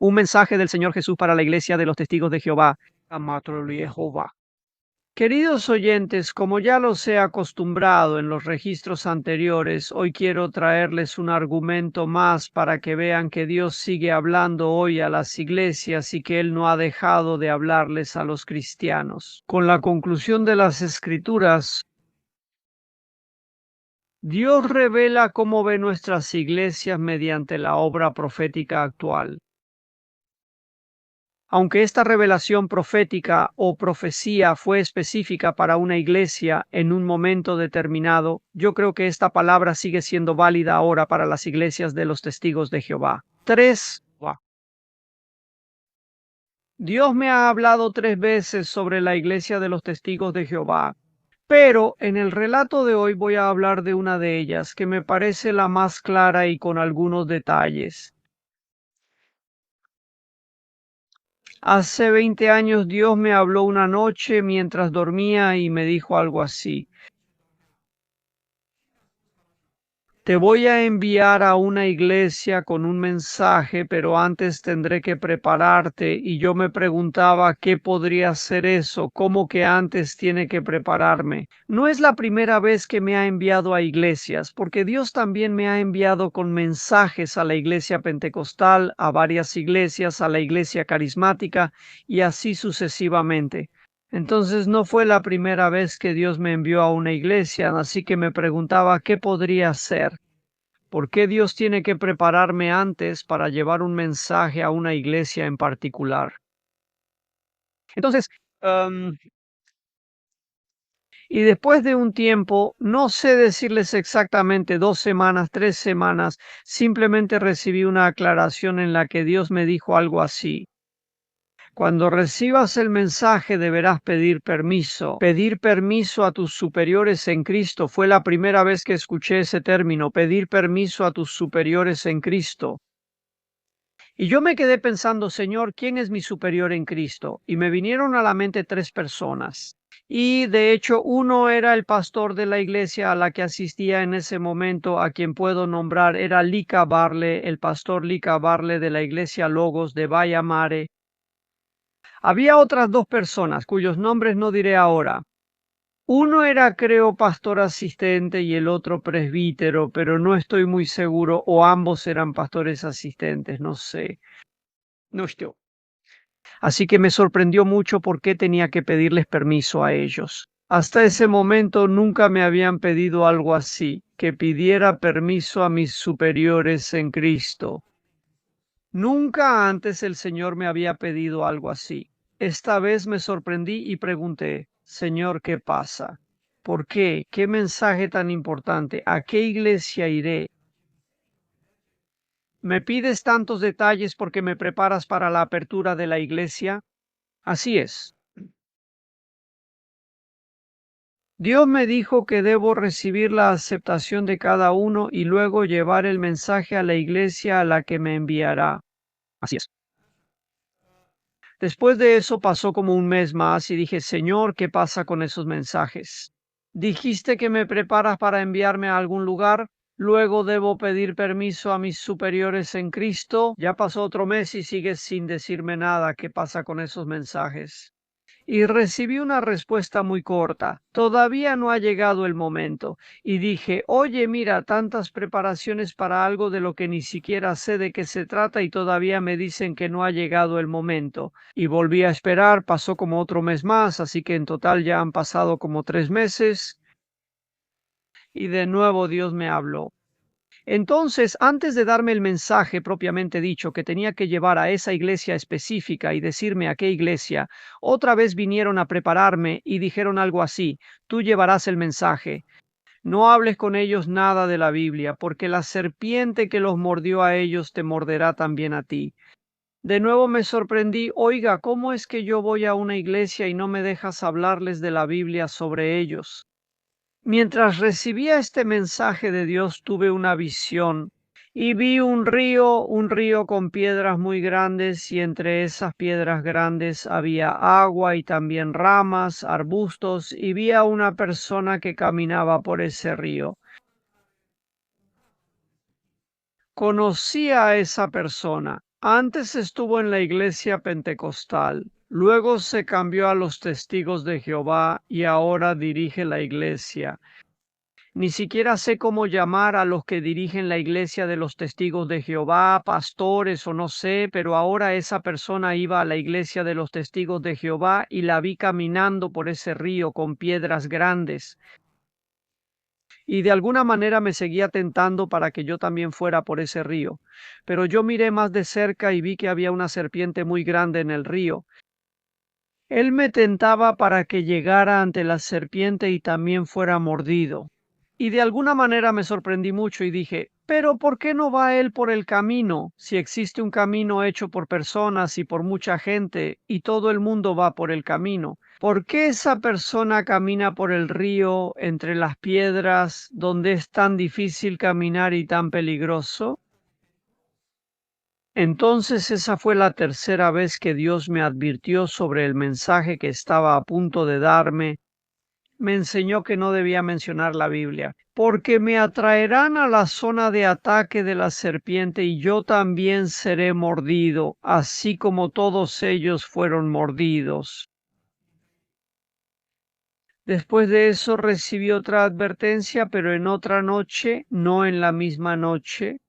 Un mensaje del Señor Jesús para la iglesia de los testigos de Jehová. Queridos oyentes, como ya los he acostumbrado en los registros anteriores, hoy quiero traerles un argumento más para que vean que Dios sigue hablando hoy a las iglesias y que Él no ha dejado de hablarles a los cristianos. Con la conclusión de las Escrituras, Dios revela cómo ve nuestras iglesias mediante la obra profética actual. Aunque esta revelación profética o profecía fue específica para una iglesia en un momento determinado, yo creo que esta palabra sigue siendo válida ahora para las iglesias de los testigos de Jehová. Dios me ha hablado 3 veces sobre la iglesia de los testigos de Jehová, pero en el relato de hoy voy a hablar de una de ellas que me parece la más clara y con algunos detalles. Hace 20 años Dios me habló una noche mientras dormía y me dijo algo así: te voy a enviar a una iglesia con un mensaje, pero antes tendré que prepararte. Y yo me preguntaba qué podría ser eso, cómo que antes tiene que prepararme. No es la primera vez que me ha enviado a iglesias, porque Dios también me ha enviado con mensajes a la iglesia pentecostal, a varias iglesias, a la iglesia carismática y así sucesivamente. Entonces no fue la primera vez que Dios me envió a una iglesia, así que me preguntaba qué podría ser. ¿Por qué Dios tiene que prepararme antes para llevar un mensaje a una iglesia en particular? Entonces, am, y después de un tiempo, no sé decirles exactamente 2 semanas, 3 semanas, simplemente recibí una aclaración en la que Dios me dijo algo así: cuando recibas el mensaje deberás pedir permiso. Pedir permiso a tus superiores en Cristo. Fue la primera vez que escuché ese término, pedir permiso a tus superiores en Cristo. Y yo me quedé pensando, Señor, ¿quién es mi superior en Cristo? Y me vinieron a la mente 3 personas. Y de hecho, uno era el pastor de la iglesia a la que asistía en ese momento, a quien puedo nombrar, era Lika Barle, el pastor Lika Barle de la iglesia Logos de Vaya Mare. Había otras 2 personas cuyos nombres no diré ahora. Uno era, creo, pastor asistente y el otro presbítero, pero no estoy muy seguro, o ambos eran pastores asistentes, no sé. No estoy. Así que me sorprendió mucho por qué tenía que pedirles permiso a ellos. Hasta ese momento nunca me habían pedido algo así, que pidiera permiso a mis superiores en Cristo. Nunca antes el Señor me había pedido algo así. Esta vez me sorprendí y pregunté: Señor, ¿qué pasa? ¿Por qué? ¿Qué mensaje tan importante? ¿A qué iglesia iré? ¿Me pides tantos detalles porque me preparas para la apertura de la iglesia? Así es. Dios me dijo que debo recibir la aceptación de cada uno y luego llevar el mensaje a la iglesia a la que me enviará. Así es. Después de eso pasó como un mes más y dije: Señor, ¿qué pasa con esos mensajes? Dijiste que me preparas para enviarme a algún lugar. Luego debo pedir permiso a mis superiores en Cristo. Ya pasó otro mes y sigues sin decirme nada. ¿Qué pasa con esos mensajes? Y recibí una respuesta muy corta: todavía no ha llegado el momento. Y dije: oye, mira, tantas preparaciones para algo de lo que ni siquiera sé de qué se trata y todavía me dicen que no ha llegado el momento. Y volví a esperar, pasó como otro mes más, así que en total ya han pasado como 3 meses. Y de nuevo Dios me habló. Entonces, antes de darme el mensaje propiamente dicho que tenía que llevar a esa iglesia específica y decirme a qué iglesia, otra vez vinieron a prepararme y dijeron algo así: tú llevarás el mensaje. No hables con ellos nada de la Biblia, porque la serpiente que los mordió a ellos te morderá también a ti. De nuevo me sorprendí: oiga, ¿cómo es que yo voy a una iglesia y no me dejas hablarles de la Biblia sobre ellos? Mientras recibía este mensaje de Dios, tuve una visión y vi un río con piedras muy grandes, y entre esas piedras grandes había agua y también ramas, arbustos, y vi a una persona que caminaba por ese río. Conocí a esa persona. Antes estuvo en la iglesia pentecostal, luego se cambió a los Testigos de Jehová y ahora dirige la iglesia. Ni siquiera sé cómo llamar a los que dirigen la iglesia de los Testigos de Jehová, pastores o no sé, pero ahora esa persona iba a la iglesia de los Testigos de Jehová y la vi caminando por ese río con piedras grandes. Y de alguna manera me seguía tentando para que yo también fuera por ese río. Pero yo miré más de cerca y vi que había una serpiente muy grande en el río. Él me tentaba para que llegara ante la serpiente y también fuera mordido. Y de alguna manera me sorprendí mucho y dije, pero ¿por qué no va él por el camino, si existe un camino hecho por personas y por mucha gente y todo el mundo va por el camino? ¿Por qué esa persona camina por el río entre las piedras donde es tan difícil caminar y tan peligroso? Entonces esa fue la tercera vez que Dios me advirtió sobre el mensaje que estaba a punto de darme. Me enseñó que no debía mencionar la Biblia, porque me atraerán a la zona de ataque de la serpiente y yo también seré mordido, así como todos ellos fueron mordidos. Después de eso recibí otra advertencia, pero en otra noche, no en la misma noche.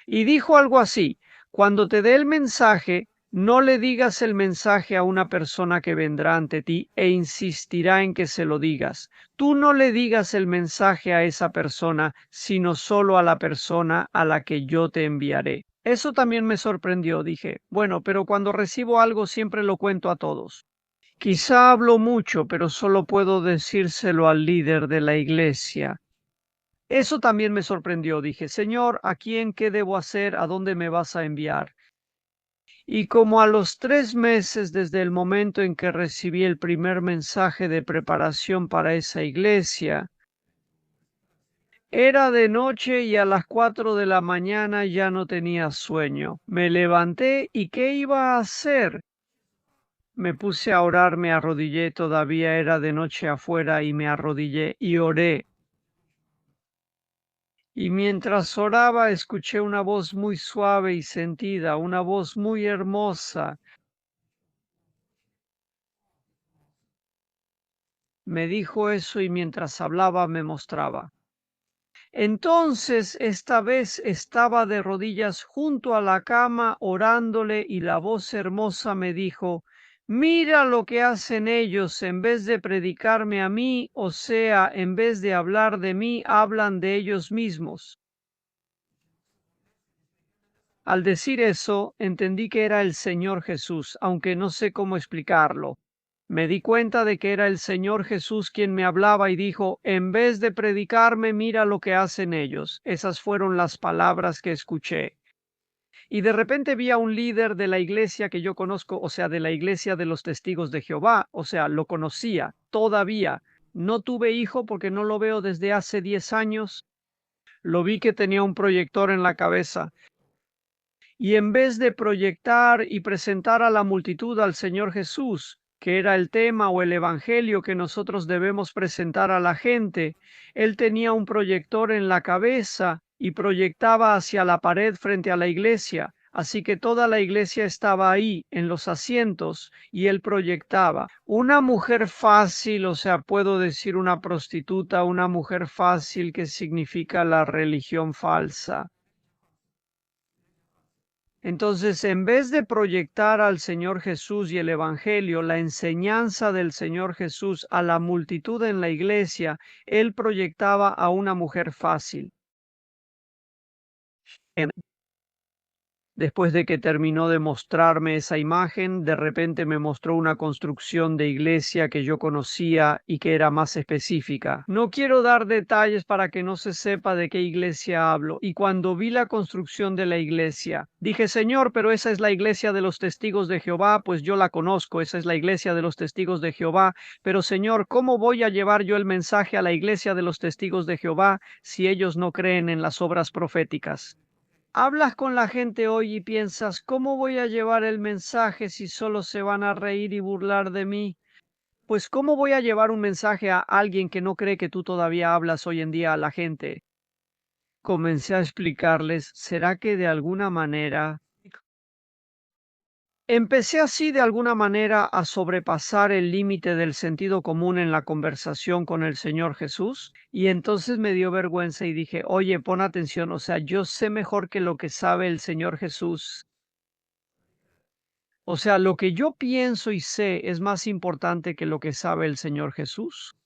Y dijo algo así, cuando te dé el mensaje, no le digas el mensaje a una persona que vendrá ante ti e insistirá en que se lo digas. Tú no le digas el mensaje a esa persona, sino solo a la persona a la que yo te enviaré. Eso también me sorprendió. Dije, bueno, pero cuando recibo algo siempre lo cuento a todos. Quizá hablo mucho, pero solo puedo decírselo al líder de la iglesia. Eso también me sorprendió. Dije, Señor, ¿a quién qué debo hacer? ¿A dónde me vas a enviar? Y como a los 3 meses desde el momento en que recibí el primer mensaje de preparación para esa iglesia, era de noche y a las 4 de la mañana ya no tenía sueño. Me levanté y ¿qué iba a hacer? Me puse a orar, me arrodillé, todavía era de noche afuera y me arrodillé y oré. Y mientras oraba escuché una voz muy suave y sentida, una voz muy hermosa. Me dijo eso y mientras hablaba me mostraba. Entonces esta vez estaba de rodillas junto a la cama orándole y la voz hermosa me dijo, mira lo que hacen ellos en vez de predicarme a mí, o sea, en vez de hablar de mí, hablan de ellos mismos. Al decir eso, entendí que era el Señor Jesús, aunque no sé cómo explicarlo. Me di cuenta de que era el Señor Jesús quien me hablaba y dijo, en vez de predicarme, mira lo que hacen ellos. Esas fueron las palabras que escuché. Y de repente vi a un líder de la iglesia que yo conozco, o sea, de la iglesia de los Testigos de Jehová, o sea, lo conocía todavía. No tuve hijo porque no lo veo desde hace 10 años. Lo vi que tenía un proyector en la cabeza y en vez de proyectar y presentar a la multitud al Señor Jesús, que era el tema o el evangelio que nosotros debemos presentar a la gente, él tenía un proyector en la cabeza y proyectaba hacia la pared frente a la iglesia. Así que toda la iglesia estaba ahí en los asientos y él proyectaba. Una mujer fácil, o sea, puedo decir una prostituta, una mujer fácil que significa la religión falsa. Entonces, en vez de proyectar al Señor Jesús y el Evangelio, la enseñanza del Señor Jesús a la multitud en la iglesia, él proyectaba a una mujer fácil. Después de que terminó de mostrarme esa imagen, de repente me mostró una construcción de iglesia que yo conocía y que era más específica. No quiero dar detalles para que no se sepa de qué iglesia hablo. Y cuando vi la construcción de la iglesia, dije, Señor, pero esa es la iglesia de los testigos de Jehová, pues yo la conozco, esa es la iglesia de los testigos de Jehová. Pero Señor, ¿cómo voy a llevar yo el mensaje a la iglesia de los testigos de Jehová si ellos no creen en las obras proféticas? Hablas con la gente hoy y piensas, ¿cómo voy a llevar el mensaje si solo se van a reír y burlar de mí? Pues ¿cómo voy a llevar un mensaje a alguien que no cree que tú todavía hablas hoy en día a la gente? Comencé a explicarles, ¿será que de alguna manera Empecé así de alguna manera a sobrepasar el límite del sentido común en la conversación con el Señor Jesús y entonces me dio vergüenza y dije, oye, pon atención, o sea, yo sé mejor que lo que sabe el Señor Jesús. O sea, lo que yo pienso y sé es más importante que lo que sabe el Señor Jesús.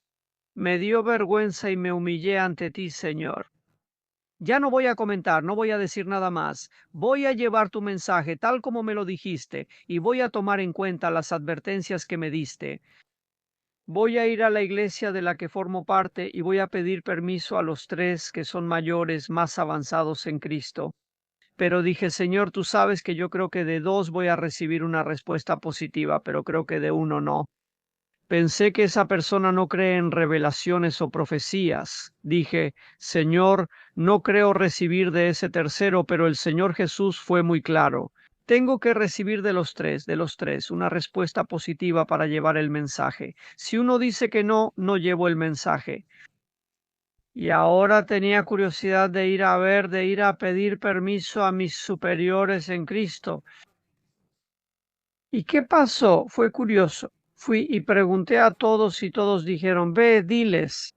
Me dio vergüenza y me humillé ante ti, Señor. Ya no voy a comentar, no voy a decir nada más. Voy a llevar tu mensaje tal como me lo dijiste y voy a tomar en cuenta las advertencias que me diste. Voy a ir a la iglesia de la que formo parte y voy a pedir permiso a los tres que son mayores, más avanzados en Cristo. Pero dije, Señor, tú sabes que yo creo que de dos voy a recibir una respuesta positiva, pero creo que de uno no. Pensé que esa persona no cree en revelaciones o profecías. Dije, Señor, no creo recibir de ese tercero, pero el Señor Jesús fue muy claro. Tengo que recibir de los tres, una respuesta positiva para llevar el mensaje. Si uno dice que no, no llevo el mensaje. Y ahora tenía curiosidad de ir a ver, de ir a pedir permiso a mis superiores en Cristo. ¿Y qué pasó? Fue curioso. Fui y pregunté a todos y todos dijeron, ve, diles.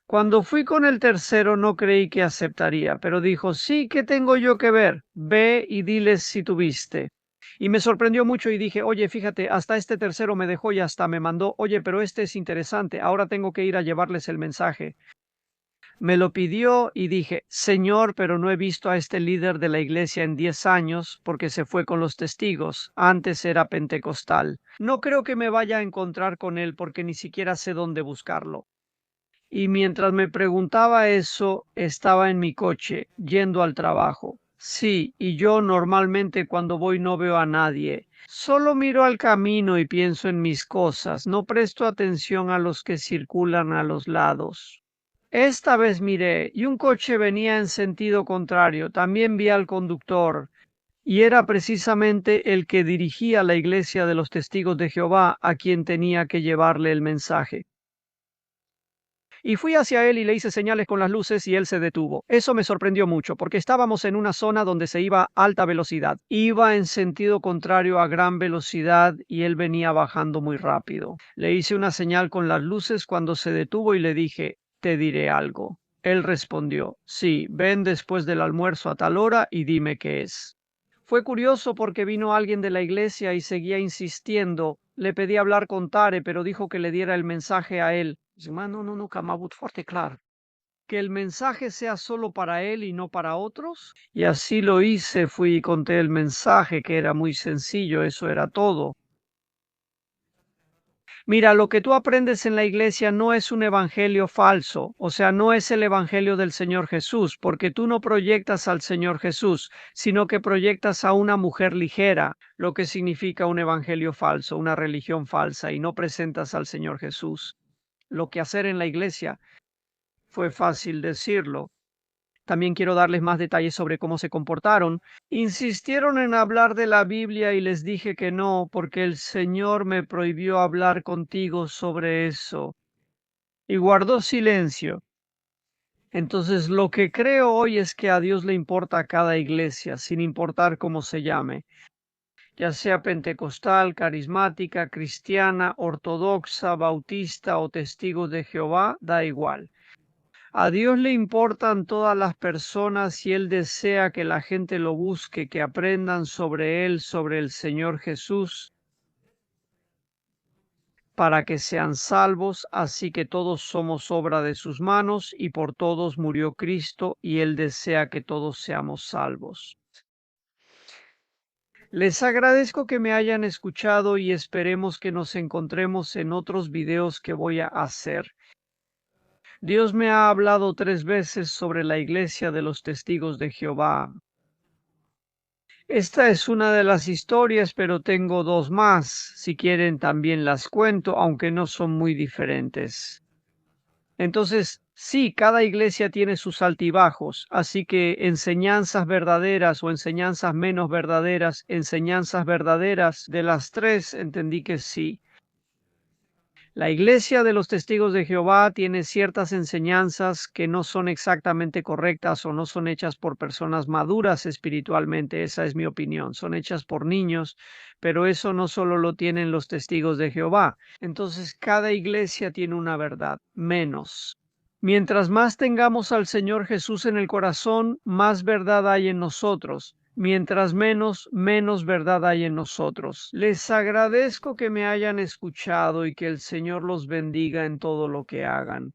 Cuando fui con el tercero no creí que aceptaría, pero dijo, sí, ¿qué tengo yo que ver? Ve y diles si tuviste. Y me sorprendió mucho y dije, oye, fíjate, hasta este tercero me dejó y hasta me mandó, oye, pero este es interesante, ahora tengo que ir a llevarles el mensaje. Me lo pidió y dije, Señor, pero no he visto a este líder de la iglesia en 10 años porque se fue con los testigos. Antes era pentecostal. No creo que me vaya a encontrar con él porque ni siquiera sé dónde buscarlo. Y mientras me preguntaba eso, estaba en mi coche, yendo al trabajo. Sí, y yo normalmente cuando voy no veo a nadie. Solo miro al camino y pienso en mis cosas. No presto atención a los que circulan a los lados. Esta vez miré, y un coche venía en sentido contrario. También vi al conductor, y era precisamente el que dirigía la iglesia de los testigos de Jehová a quien tenía que llevarle el mensaje. Y fui hacia él y le hice señales con las luces y él se detuvo. Eso me sorprendió mucho porque estábamos en una zona donde se iba a alta velocidad. Iba en sentido contrario a gran velocidad y él venía bajando muy rápido. Le hice una señal con las luces cuando se detuvo y le dije, te diré algo. Él respondió, sí, ven después del almuerzo a tal hora y dime qué es. Fue curioso porque vino alguien de la iglesia y seguía insistiendo. Le pedí hablar con Tare, pero dijo que le diera el mensaje a él. No, que m'ha hagut foarte clar. Que el mensaje sea solo para él y no para otros. Y así lo hice, fui y conté el mensaje, que era muy sencillo, eso era todo. Mira, lo que tú aprendes en la iglesia no es un evangelio falso, o sea, no es el evangelio del Señor Jesús, porque tú no proyectas al Señor Jesús, sino que proyectas a una mujer ligera, lo que significa un evangelio falso, una religión falsa, y no presentas al Señor Jesús. Lo que hacer en la iglesia fue fácil decirlo. También quiero darles más detalles sobre cómo se comportaron. Insistieron en hablar de la Biblia y les dije que no, porque el Señor me prohibió hablar contigo sobre eso. Y guardó silencio. Entonces, lo que creo hoy es que a Dios le importa a cada iglesia, sin importar cómo se llame, ya sea pentecostal, carismática, cristiana, ortodoxa, bautista o testigos de Jehová, da igual. A Dios le importan todas las personas y Él desea que la gente lo busque, que aprendan sobre Él, sobre el Señor Jesús, para que sean salvos, así que todos somos obra de sus manos y por todos murió Cristo y Él desea que todos seamos salvos. Les agradezco que me hayan escuchado y esperemos que nos encontremos en otros videos que voy a hacer. Dios me ha hablado 3 veces sobre la iglesia de los testigos de Jehová. Esta es una de las historias, pero tengo 2 más. Si quieren también las cuento, aunque no son muy diferentes. Entonces, sí, cada iglesia tiene sus altibajos, así que enseñanzas verdaderas o enseñanzas menos verdaderas, enseñanzas verdaderas de las 3, entendí que sí. La iglesia de los testigos de Jehová tiene ciertas enseñanzas que no son exactamente correctas o no son hechas por personas maduras espiritualmente. Esa es mi opinión. Son hechas por niños, pero eso no solo lo tienen los testigos de Jehová. Entonces, cada iglesia tiene una verdad, menos. Mientras más tengamos al Señor Jesús en el corazón, más verdad hay en nosotros. Mientras menos, menos verdad hay en nosotros. Les agradezco que me hayan escuchado y que el Señor los bendiga en todo lo que hagan.